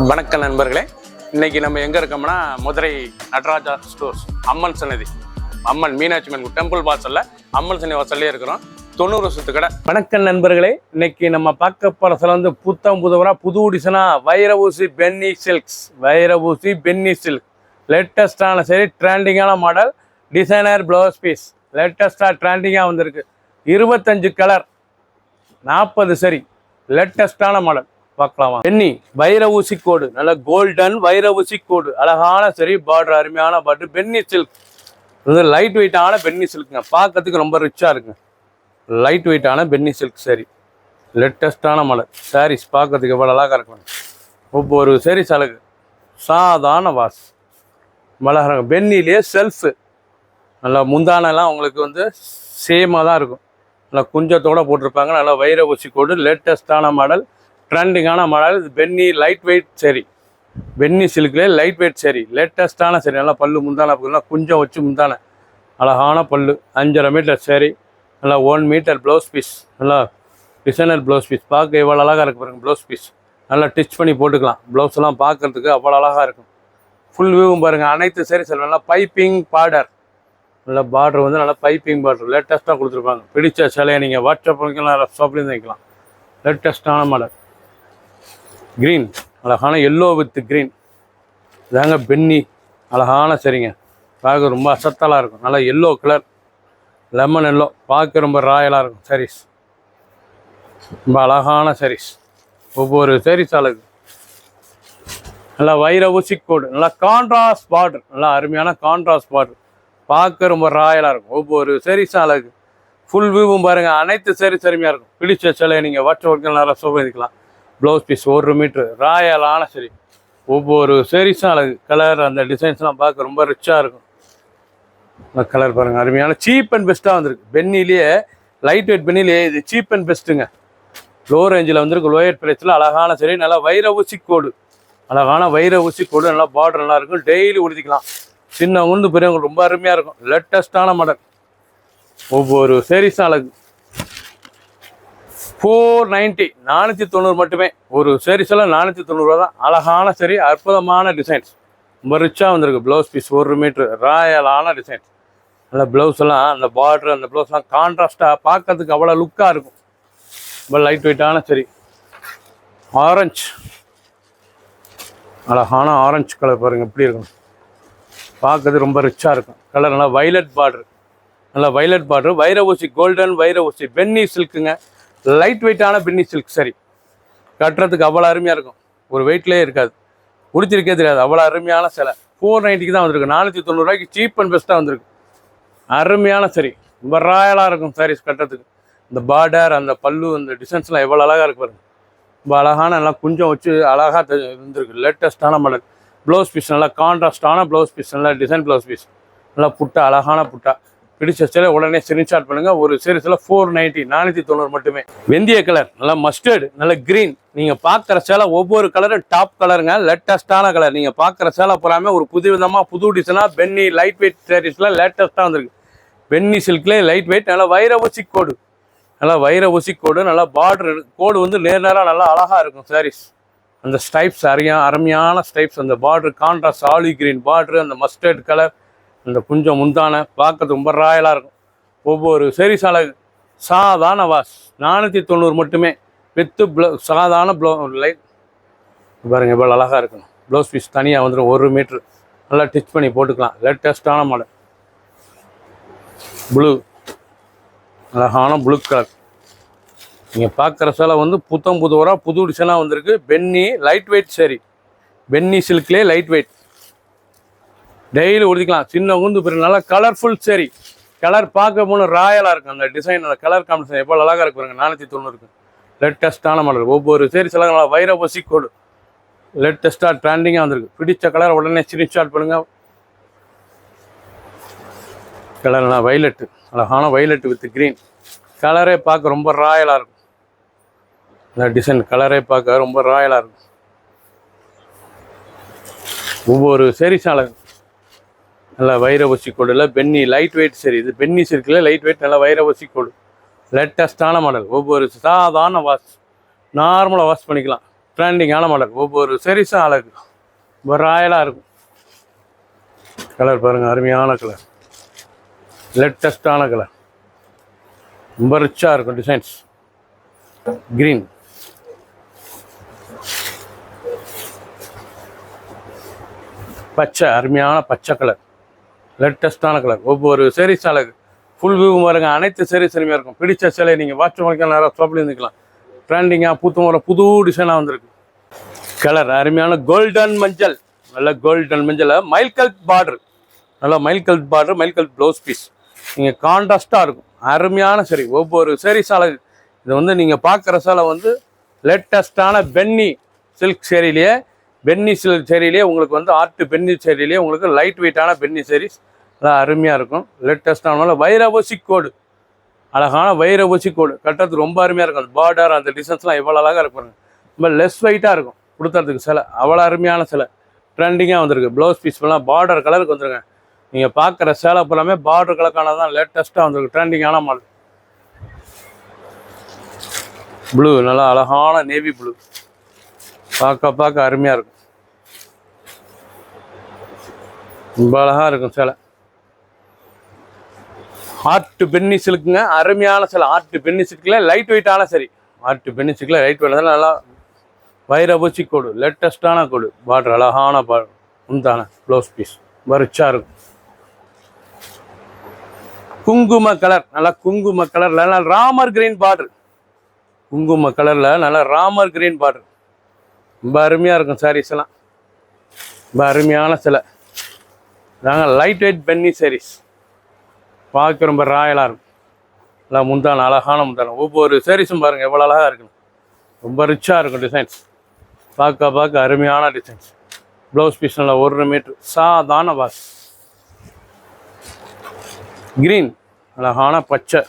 வணக்கம் நண்பர்களே, இன்னைக்கு நம்ம எங்க இருக்கோம்னா மதுரை நடராஜா ஸ்டோர்ஸ் அம்மன் சன்னதி, அம்மன் மீனாட்சி அம்மன் டெம்பிள் வாசல்ல அம்மன் சன்னதி வாசல்லே இருக்கிறோம். 90 வருஷத்து கடை. வணக்கம் நண்பர்களே, இன்னைக்கு நம்ம பார்க்க போறதுல வந்து புதுவரா புது டிசைனா வைரஊசி பென்னி சில்க்ஸ், வைரஊசி பென்னி சில்க் லேட்டஸ்டான சரி ட்ரெண்டிங்கான மாடல் டிசைனர் ப்ளவுஸ் பீஸ் லேட்டஸ்டாக ட்ரெண்டிங்காக வந்திருக்கு. 25 கலர் 40 சரி லேட்டஸ்டான மாடல் பார்க்கலாமா. பென்னி வைர ஊசி கோடு, நல்ல கோல்டன் வைர ஊசி கோடு, அழகான சரி பார்டர், அருமையான பார்டர். பென்னி சில்க் இது லைட் வெயிட்டான பென்னி சில்க்குங்க, பார்க்கறதுக்கு ரொம்ப ரிச்சாக இருக்குங்க. லைட் வெயிட்டான பென்னி சில்க் சரி லேட்டஸ்டான மாடல் சாரீஸ் பார்க்கறதுக்கு எவ்வளோ அழகாக இருக்கும். ஒவ்வொரு சரி சலகு சாதாரண வாஸ் மழகாக பென்னிலேயே செல்ஃபு நல்லா முந்தானெல்லாம் உங்களுக்கு வந்து சேமாக தான் இருக்கும். நல்லா குஞ்சத்தோடு போட்டிருப்பாங்க. நல்லா வைர ஊசி கோடு லேட்டஸ்டான மாடல் ட்ரெண்டிங்கான மாடல். இது பென்னி லைட் வெயிட் சரி, பென்னி சில்க்லேயே லைட் வெயிட் சரி லேட்டஸ்டான சரி. நல்லா பல்லு முந்தான பார்த்தீங்கன்னா குஞ்சம் வச்சு முந்தான அழகான பல்லு. 5.5 மீட்டர் சரி, நல்லா 1 மீட்டர் ப்ளவுஸ் பீஸ், நல்லா டிசைனர் ப்ளவுஸ் பீஸ். பார்க்க எவ்வளோ அழகாக இருக்குது பாருங்கள். ப்ளவுஸ் பீஸ் நல்லா டிச் பண்ணி போட்டுக்கலாம். ப்ளவுஸ் எல்லாம் பார்க்கறதுக்கு அவ்வளோ அழகாக இருக்கும். ஃபுல் வியூவும் பாருங்கள். அனைத்து சரி சார் நல்லா பைப்பிங் பார்டர், நல்லா பார்டர் வந்து நல்லா பைப்பிங் பார்டர் லேட்டஸ்ட்டாக கொடுத்துருப்பாங்க. பிடிச்ச சிலையை நீங்கள் வாட்ஸ்அப் பண்ணிக்கலாம், ஷாப்லேருந்து வைக்கலாம். லேட்டஸ்ட்டான மாடல் க்ரீன், அழகான எல்லோ வித் க்ரீன் இதாங்க பென்னி அழகான சரிங்க. பார்க்க ரொம்ப அசத்தலாக இருக்கும். நல்லா எல்லோ கலர் லெமன் எல்லோ, பார்க்க ரொம்ப ராயலாக இருக்கும். சாரீஸ் ரொம்ப அழகான சாரீஸ். ஒவ்வொரு சாரீஸ் அழகு. நல்லா வைர ஊசி கோடு, நல்லா கான்ட்ராஸ்ட் பார்டர், நல்லா அருமையான கான்ட்ராஸ்ட் பார்டர், பார்க்க ரொம்ப ராயலாக இருக்கும். ஒவ்வொரு சாரீஸ் அழகு. ஃபுல் வியூவும் பாருங்கள். அனைத்து சாரீஸ் அருமையாக இருக்கும். பிடிச்ச சிலையை நீங்கள் வாட்ஸ்அப் நல்லா சோபிக்கலாம். ப்ளவுஸ் பீஸ் 1 மீட்ரு ராயலான சரி. ஒவ்வொரு சாரீஸும் அழகு. கலர் அந்த டிசைன்ஸ்லாம் பார்க்க ரொம்ப ரிச்சாக இருக்கும். அந்த கலர் பாருங்கள் அருமையான சீப் அண்ட் பெஸ்ட்டாக வந்திருக்கு. பென்னிலேயே லைட் வெயிட் பென்னிலேயே இது சீப் அண்ட் பெஸ்ட்டுங்க. லோ ரேஞ்சில் வந்திருக்கு. லோயர் ப்ரைஸில் அழகான சரி. நல்லா வைர ஊசி கோடு, அழகான வைர ஊசி கோடு, நல்லா பார்டர் நல்லா இருக்கும். டெய்லி உடுத்திக்கலாம். சின்ன உண்டு பெரியவங்க ரொம்ப அருமையாக இருக்கும். லேட்டஸ்டான மாடல். ஒவ்வொரு சாரீஸும் அழகு. 490 490 மட்டுமே. ஒரு சாரீஸ் எல்லாம் 490 ரூபா தான். அழகான சரி அற்புதமான டிசைன்ஸ் ரொம்ப ரிச்சாக வந்திருக்கு. ப்ளவுஸ் பீஸ் 1 மீட்ரு ராயலான டிசைன்ஸ். அந்த ப்ளவுஸ் எல்லாம் அந்த பார்டர் அந்த ப்ளவுஸ்லாம் கான்ட்ராஸ்டாக பார்க்கறதுக்கு அவ்வளோ லுக்காக இருக்கும். ரொம்ப லைட் வெயிட்டான சரி. ஆரஞ்சு, அழகான ஆரஞ்சு கலர் பாருங்கள் எப்படி இருக்கும். பார்க்கறது ரொம்ப ரிச்சாக இருக்கும். கலர் நல்லா வைலட் பார்டர், நல்லா வைலட் பார்டர். வைர ஊசி கோல்டன் வைர ஊசி பென்னி சில்க்குங்க. லைட் வெயிட்டான பென்னி சில்க் சரி. கட்டுறதுக்கு அவ்வளோ அருமையாக இருக்கும். ஒரு வெயிட்லேயே இருக்காது. உடுத்திருக்கே தெரியாது. அவ்வளோ அருமையான சிலை. 490 தான் வந்திருக்கு. 490 ரூபாய்க்கு சீப் அண்ட் பெஸ்ட்டாக வந்திருக்கு. அருமையான சரி ரொம்ப ராயலாக இருக்கும் சாரீஸ் கட்டுறதுக்கு. இந்த பார்டர் அந்த பல்லு அந்த டிசைன்ஸ்லாம் எவ்வளோ அழகாக இருக்கு பாருங்க. ரொம்ப அழகான நல்லா குஞ்சம் வச்சு அழகாக இருந்திருக்கு. லேட்டஸ்ட்டான மாடல். ப்ளவுஸ் பீஸ் நல்லா கான்ட்ராஸ்டான ப்ளவுஸ் பீஸ், நல்லா டிசைன் ப்ளவுஸ் பீஸ், நல்லா புட்டா அழகான புட்டா. பிடிச்ச சேலை உடனே ஸ்கிரீன்ஷாட் பண்ணுங்கள். ஒரு சீரீஸில் 490 490 மட்டுமே. வெந்தய கலர், நல்லா மஸ்டர்டு, நல்ல க்ரீன். நீங்கள் பார்க்குற சேலை ஒவ்வொரு கலரும் டாப் கலருங்க. லேட்டஸ்ட்டான கலர். நீங்கள் பார்க்குற சேலை பூராமே ஒரு புது விதமாக புது டிசைனாக பென்னி லைட் வெயிட் சாரீஸில் லேட்டஸ்ட்டாக வந்திருக்கு. பென்னி சில்க்லேயே லைட் வெயிட், நல்லா வைர ஊசி கோடு, நல்லா வைர ஊசி கோடு, நல்லா பார்டர் கோடு வந்து நேராக நல்லா அழகாக இருக்கும் சாரீஸ். அந்த ஸ்டைப்ஸ் அருமையான ஸ்டைப்ஸ். அந்த border contrast olive green border, அந்த மஸ்டர்ட் கலர், அந்த குஞ்சம் முந்தான பார்க்கறது ரொம்ப ராயலாக இருக்கும். ஒவ்வொரு சாரீஸ் அழகு. சாதாரண வாஷ் 490 மட்டுமே. வித்து சாதாரண லைட் பாருங்கள் எவ்வளோ அழகாக இருக்கும். ப்ளவுஸ் பீஸ் தனியாக வந்துடும். 1 மீட்ரு நல்லா டிச் பண்ணி போட்டுக்கலாம். லேட்டஸ்டான மாடல். ப்ளூ, அழகான ப்ளூ கலர். நீங்கள் பார்க்குற சேலை வந்து புதுவரா புது டிசைனாக வந்திருக்கு. பென்னி லைட் வெயிட் சரி, பென்னி சில்க்லேயே லைட் வெயிட். டெய்லி உடுத்திக்கலாம். சின்ன உந்து பெரிய நல்லா கலர்ஃபுல் சரி. கலர் பார்க்க போனால் ராயலாக இருக்கும். அந்த டிசைன் அந்த கலர் காம்பினேஷன் எவ்வளோ அழகாக இருக்கு பாருங்க. 490 லேட்டஸ்ட்டான மாடல். ஒவ்வொரு சரி சில நல்லா வைர ஊசி கோடு லேட்டஸ்ட்டாக ட்ரெண்டிங்காக வந்திருக்கு. பிடிச்ச கலர் உடனே ஸ்கிரீன்ஷாட் பண்ணுங்கள். கலர் நல்லா வைலட்டு, அழகான வைலட்டு வித் க்ரீன். கலரே பார்க்க ரொம்ப ராயலாக இருக்கும். இந்த டிசைன் கலரே பார்க்க ரொம்ப ராயலாக இருக்கும். ஒவ்வொரு சீரீஸும் அழகு. நல்லா வைர ஊசி கோடில் பென்னி லைட் வெயிட் சரி. இது பென்னி சில்கில் லைட் வெயிட் நல்லா வைர ஊசி கோடு லேட்டஸ்ட்டான மாடல். ஒவ்வொரு சாதாரண வாஷ் நார்மலாக வாஷ் பண்ணிக்கலாம். ட்ரெண்டிங்கான மாடல். ஒவ்வொரு சரிஸும் அழகு, ரொம்ப ராயலாக இருக்கும். கலர் பாருங்கள், அருமையான கலர், லேட்டஸ்டான கலர், ரொம்ப ரிச்சாக இருக்கும். டிசைன்ஸ் க்ரீன், பச்சை, அருமையான பச்சை கலர், லேட்டஸ்டான கலர். ஒவ்வொரு சரிஸ் அழகு, ஃபுல் வியூ பாருங்க. அனைத்து சரிஸ் அருமையாக இருக்கும். பிடிச்ச சிலை நீங்கள் வாட்ச் பண்ணிக்கலாம், நேரம் ஷாப்பில் இருந்துக்கலாம். ட்ரெண்டிங்காக பூத்து முறை புது டிசைனாக வந்திருக்கு. கலர் அருமையான கோல்டன் மஞ்சள், நல்ல கோல்டன் மஞ்சள், மைல் கல்ட் பார்டர், நல்லா மைல் கல்ட் பார்டர், மைல் கல்ட் ப்ளவுஸ் பீஸ். நீங்கள் கான்ட்ராஸ்டாக இருக்கும், அருமையான சரி. ஒவ்வொரு சரிஸ் அழகு. இது வந்து நீங்கள் பார்க்குற சேலை வந்து லேட்டஸ்டான பென்னி சில்க் சேரீலேயே, பென்னி சில்க் சேரீலேயே உங்களுக்கு வந்து ஆர்ட் பென்னி சேரீலேயே உங்களுக்கு லைட் வெயிட்டான பென்னி சேரீஸ் நல்லா அருமையாக இருக்கும். லேட்டஸ்டான வைரவசி கோடு, அழகான வைரவசி கோடு கட்டுறதுக்கு ரொம்ப அருமையாக இருக்கும். அந்த பார்டர், அந்த டிசைன்ஸ்லாம் எவ்வளோ அழகாக இருப்பாங்க. ரொம்ப லெஸ் வெயிட்டாக இருக்கும் கொடுத்துறதுக்கு சிலை, அவ்வளோ அருமையான சிலை. ட்ரெண்டிங்காக வந்திருக்கு. ப்ளவுஸ் பீஸ் எல்லாம் பார்டர் கலருக்கு வந்துருங்க. நீங்கள் பார்க்குற சேலை ஃபுல்லாமே பார்டர் கலருக்கானதான் லேட்டஸ்ட்டாக வந்திருக்கு. ட்ரெண்டிங்கான மாடல். ப்ளூ, நல்லா அழகான நேவி ப்ளூ, பார்க்க அருமையாக இருக்கும். ரொம்ப அழகாக இருக்கும் சேலை. ஆர்ட் பென்னி சில்க்குங்க, அருமையான சேலை. ஆர்ட் பென்னி சில்கில் லைட் வெயிட்டான சரி. ஆர்ட் பென்னி சில்கில் லைட் வெயிட்டான நல்லா வைரபூச்சி கோடு, லேட்டஸ்டான கோடு, பார்டர் அழகான பார்டர், உண்டான ப்ளவுஸ் பீஸ் ரிச்சாக இருக்கும். குங்கும கலர், நல்லா குங்கும கலரில் நல்லா ராமர் கிரீன் பார்டர், குங்கும கலரில் நல்லா ராமர் கிரீன் பார்டர், ரொம்ப அருமையாக இருக்கும். சாரீஸ் எல்லாம் ரொம்ப அருமையான சிலை. நாங்கள் லைட் வெயிட் பென்னி சாரீஸ் பார்க்க ரொம்ப ராயலாக இருக்கும். நல்லா முந்தான, அழகான முந்தான. ஒவ்வொரு சாரீஸும் பாருங்கள் எவ்வளோ அழகாக இருக்குன்னு, ரொம்ப ரிச்சாக இருக்கும். டிசைன்ஸ் பார்க்க அருமையான டிசைன்ஸ். ப்ளவுஸ் பீஸ் நல்லா 1 மீட்ரு, சாதாரண வாஸ். கிரீன், அழகான பச்சை,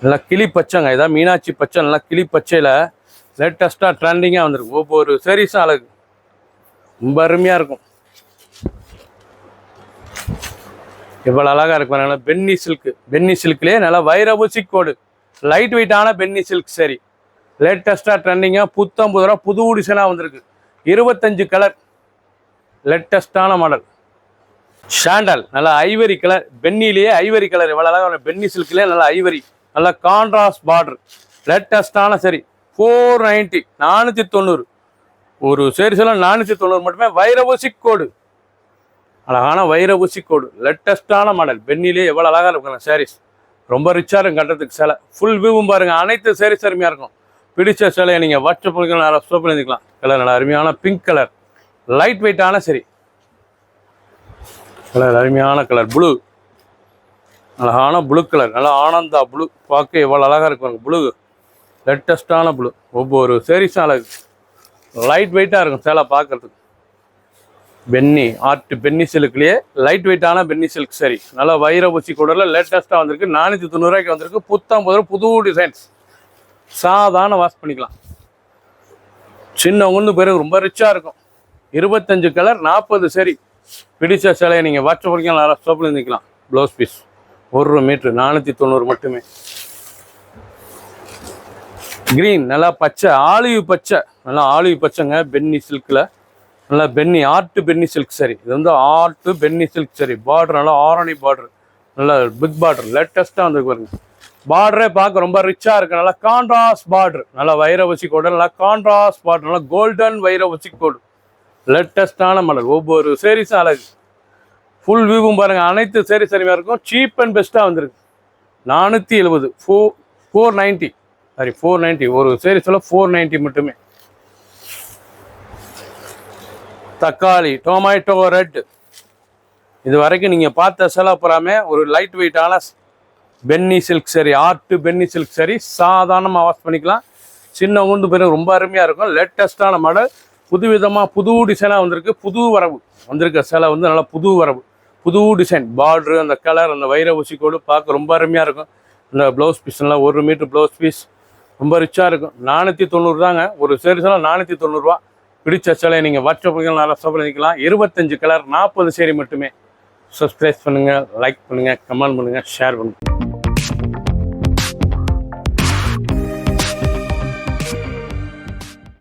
நல்லா கிளி பச்சைங்க. இதான் மீனாட்சி பச்சை, நல்லா கிளி பச்சையில் லேட்டஸ்ட்டாக ட்ரெண்டிங்காக வந்திருக்கு. ஒவ்வொரு சாரீஸும் அழகு, ரொம்ப அருமையாக இருக்கும். எவ்வளோ அழகாக இருக்கும். நல்லா பென்னி சில்க்கு, பென்னி சில்க்லேயே நல்லா வைரபூசி கோடு, லைட் வெயிட்டான பென்னி சில்க் சரி. லேட்டஸ்ட்டாக ட்ரெண்டிங்காக புத்தம்புது புது டிசைனாக வந்திருக்கு. 25 கலர், லேட்டஸ்டான மாடல். ஷாண்டல், நல்லா ஐவரி கலர், பென்னிலேயே ஐவரி கலர், எவ்வளோ அழகாக பென்னி சில்க்லேயே நல்லா ஐவரி, நல்லா கான்ட்ராஸ்ட் பார்டர், லேட்டஸ்டான சரி. 490, 490. ஒரு சேரீஸ்லாம் 490 மட்டுமே. வைரபூசி கோடு, அழகான வைரபூசி கோடு, லேட்டஸ்டான மாடல். பென்னிலே எவ்வளோ அழகாக இருக்கும் சாரீஸ், ரொம்ப ரிச்சாக இருக்கும் கட்டுறதுக்கு சேலை. ஃபுல் வியூவும் பாருங்கள். அனைத்து சாரீஸ் அருமையாக இருக்கும். பிடிச்ச சேலையை நீங்கள் வாட்ஸ்அப் பண்ணிக்கலாம், ஸ்டோப் பண்ணிக்கலாம். கலர் நல்லா அருமையான பிங்க் கலர், லைட் வெயிட்டான சரி. கலர் அருமையான கலர். ப்ளூ, அழகான ப்ளூ கலர், நல்லா ஆனந்தா ப்ளூ, பார்க்க எவ்வளோ அழகாக இருக்கும் ப்ளூ, லேட்டஸ்டான ப்ளூ. ஒவ்வொரு சாரீஸும் அழகு, லைட் வெயிட்டாக இருக்கும் சேலை பார்க்குறதுக்கு. பென்னி ஆர்ட் பென்னி சில்க்லேயே லைட் வெயிட்டான பென்னி சில்க் சரி. நல்லா வைரபூசி கூடல லேட்டஸ்ட்டாக வந்திருக்கு. 490 வந்திருக்கு. புது டிசைன்ஸ், சாதாரண வாஷ் பண்ணிக்கலாம். சின்னவங்க பேருக்கு ரொம்ப ரிச்சாக இருக்கும். 25 கலர், 40 சரி. பிடிச்ச சேலையை நீங்கள் வாட்ஸ்அப் பண்ணிக்கலாம், நல்லா ஸ்டோப்பில் இருந்துக்கலாம். ப்ளவுஸ் பீஸ் 1 மீட்ரு, 490 மட்டுமே. கிரீன், நல்லா பச்சை, ஆலிவ் பச்சை, நல்லா ஆலிவ் பச்சைங்க. பென்னி சில்கில் நல்லா பென்னி ஆர்ட் பென்னி சில்க் சரி. இது வந்து ஆர்ட் பென்னி சில்க் சரி. பார்டர் நல்லா ஆரணி பார்டர், நல்லா பிக் பார்டர், லேட்டஸ்ட்டாக வந்து பாருங்க. பார்டரே பார்க்க ரொம்ப ரிச்சாக இருக்குது. நல்லா கான்ட்ராஸ்ட் பார்டர், நல்லா வைரவசி கோடு, நல்லா கான்ட்ராஸ்ட் பார்டர், நல்லா கோல்டன் வைரவசி கோடு, லேட்டஸ்டான மாடல். ஒவ்வொரு சாரீஸும் அழகு. ஃபுல் வியூவும் பாருங்கள். அனைத்து சாரீஸ் அருமையாக இருக்கும். சீப் அண்ட் பெஸ்ட்டாக வந்திருக்கு. 470, 490, சாரி 490. ஒரு சாரீஸில் 490 மட்டுமே. தக்காளி, டொமேட்டோ ரெட், இது வரைக்கும் நீங்கள் பார்த்த சேலை பூராமே ஒரு லைட் வெயிட்டான பென்னி சில்க் சரி, ஆர்ட் பென்னி சில்க் சரி. சாதாரணமாக வாஷ் பண்ணிக்கலாம். சின்ன உண்டு பேர் ரொம்ப அருமையாக இருக்கும். லேட்டஸ்ட்டான மாடல், புதுவிதமாக புது டிசைனாக வந்திருக்கு. புது வரவு வந்திருக்க சேலை வந்து நல்லா புது வரவு, புது டிசைன். பார்ட்ரு, அந்த கலர், அந்த வைர ஊசி கோடு பார்க்க ரொம்ப அருமையாக இருக்கும். இந்த ப்ளவுஸ் பீஸ் நல்லா 1 மீட்ரு ப்ளவுஸ் பீஸ் ரொம்ப ரிச்சாக இருக்கும். 490 தாங்க ஒரு சேரீஸ்லாம். 490 ரூபா. பிடிச்ச சேலையை நீங்கள் வாட்ஸ்அப் பண்ணிக்கலாம், நல்லா ஸ்டோப் பண்ணிக்கலாம். 25 கலர், 40 சேரீ மட்டுமே. சப்ஸ்கிரைப் பண்ணுங்கள், லைக் பண்ணுங்கள், கமெண்ட் பண்ணுங்கள், ஷேர் பண்ணுங்கள்.